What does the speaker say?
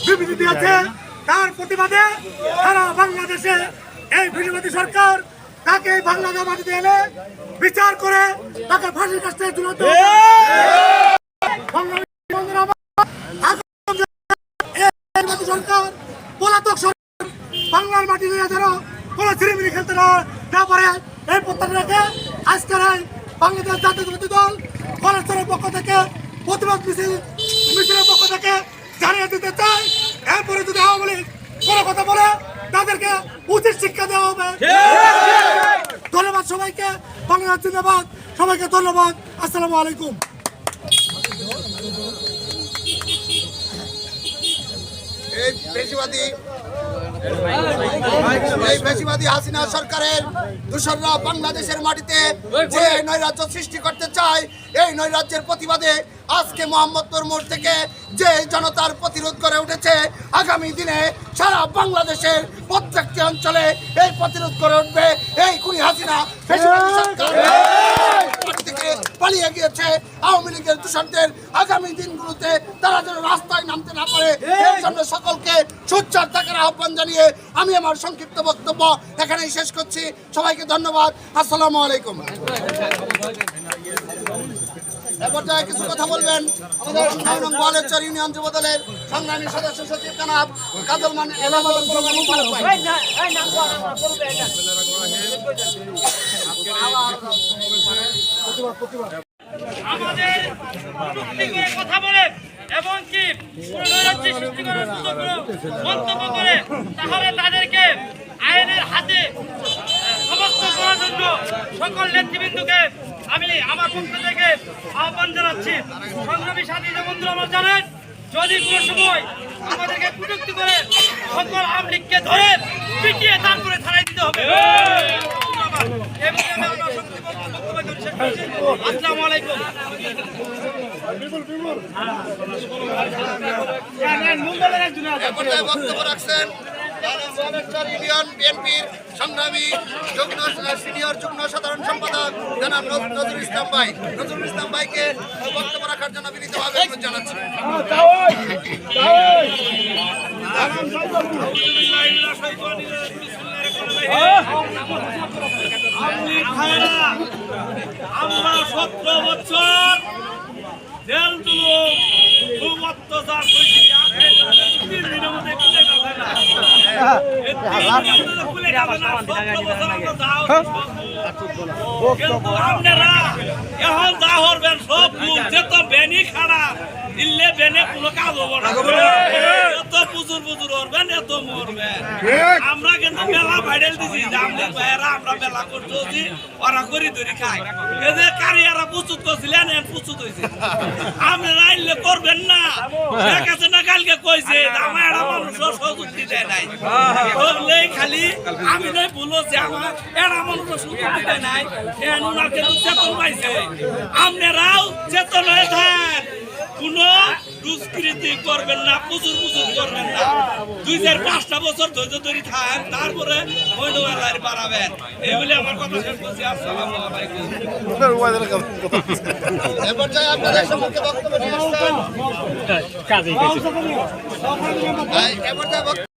বিবৃতি দিয়েছে তার প্রতিবাদে সারা বাংলাদেশে এই ফ্যাসিবাদী সরকার তাকে বাংলাদেশ মাটিতে এনে বিচার করে তাকে ফাঁসির কাছে ঝুলাতে সরকার পলাতক সরকার বাংলার মাটিতে যেন কোনো ছিনিমিনি খেলতে না পারে এই প্রত্যাশাকে আজকের এই বাংলাদেশ জাতীয়তাবাদী দল কলেজের পক্ষ থেকে প্রতিবাদ মিছিলের পক্ষ থেকে জানিয়ে দিতে চাই। এরপরে যদি আওয়ামী লীগ কোনো কথা বলে তাদেরকে উচিত শিক্ষা দেওয়া হবে। ধন্যবাদ সবাইকে, বাংলাদেশ জিন্দাবাদ, সবাইকে ধন্যবাদ। আসসালামু আলাইকুম। এই ফ্যাসিবাদী হাসিনা সরকারের দূষণরা বাংলাদেশের মাটিতে যে নৈরাজ্য সৃষ্টি করতে চায়, এই নৈরাজ্যের প্রতিবাদে আজকে মোহাম্মদপুর মোড় থেকে যে জনতার প্রতিরোধ করে উঠেছে, আগামী দিনে সারা বাংলাদেশের প্রত্যেকটি অঞ্চলে এই প্রতিরোধ করে উঠবে। এই খুনি হাসিনা ফ্যাসিবাদী সরকার থেকে পালিয়ে গিয়েছে আওয়ামী লীগের দূষণদের আগামী দিনগুলোতে তারা যেন রাস্তায় নামতে না পারে, এই জন্য সকলকে সোচ্চার থাকার আহ্বান জানিয়ে আমি আমার সংক্ষিপ্ত বক্তব্য এখানেই শেষ করছি। সবাইকে ধন্যবাদ। আসসালামু আলাইকুম। এরপর কিছু কথা বলবেন আমাদের গোয়ালেরচর ইউনিয়ন যুবদলের সংগ্রামী সদস্য সচিব জনাব কাজল মান। আমাদের কথা বলে এবং কি সৃষ্টি করার মন্তব্য করে তাহলে তাদেরকে আইনের হাতে সমস্ত করার জন্য সকল নেতৃবৃন্দকে আমি আমার পক্ষ থেকে আহ্বান জানাচ্ছি। সংগ্রামী সাথী বন্ধুরা, আমরা জানেন যদি কোনো সময় আমাদেরকে কটূক্তি করে সকল আওয়ামী লীগকে ধরে পিটিয়ে তারপরে ছাড়াই দিতে হবে। আসসালামু আলাইকুম। বক্তব্য রাখছেন ইউনিয়ন বিএনপির সংগ্রামী সিনিয়র যুগ্ম সাধারণ সম্পাদক জনাব নজরুল ইসলাম ভাই। নজরুল ইসলাম ভাইকে বক্তব্য রাখার জন্য বিনীতভাবে অনুরোধ জানাচ্ছি। আমরা 17 বছর জেল জুলুম খুব অত্যাচার করেছি। আপনারা এখন যা করবেন সব যেত বেনি খাড়া দিল্লে বেনে কোনো কাজ হবো না। এত পুজুর পুজুর করবেন, এত মরবেন। আমরা কিন্তু মেলা ভাইরাল দিছি, আমরা মেলা করছি, ওরা করি ধরি খাই। এদের কারিয়ারা প্রস্তুত করছিলেন, প্রস্তুত হয়েছে। আপনারা আইলে করবেন না। ঠিক আছে না, কালকে কইছে আমার একটা মানুষ সহযোগী দেয় নাই, খালি আমি নাই বলছি আমার একটা মানুষ সহযোগী দেয় নাই। ওনার কিন্তু চেতন পাইছে, আপনারাও চেতন হয়ে থাক। কোন দুষ্কৃতি করবেন না, প্রচুর প্রচুর করবেন না। 2-4-5টা বছর ধৈর্য ধরে থাকেন, তারপরে বাড়াবেন। এই বলে আমার কথা শেষ করছি। আসসালামু আলাইকুম। আপনাদের সম্মুখে বক্তব্য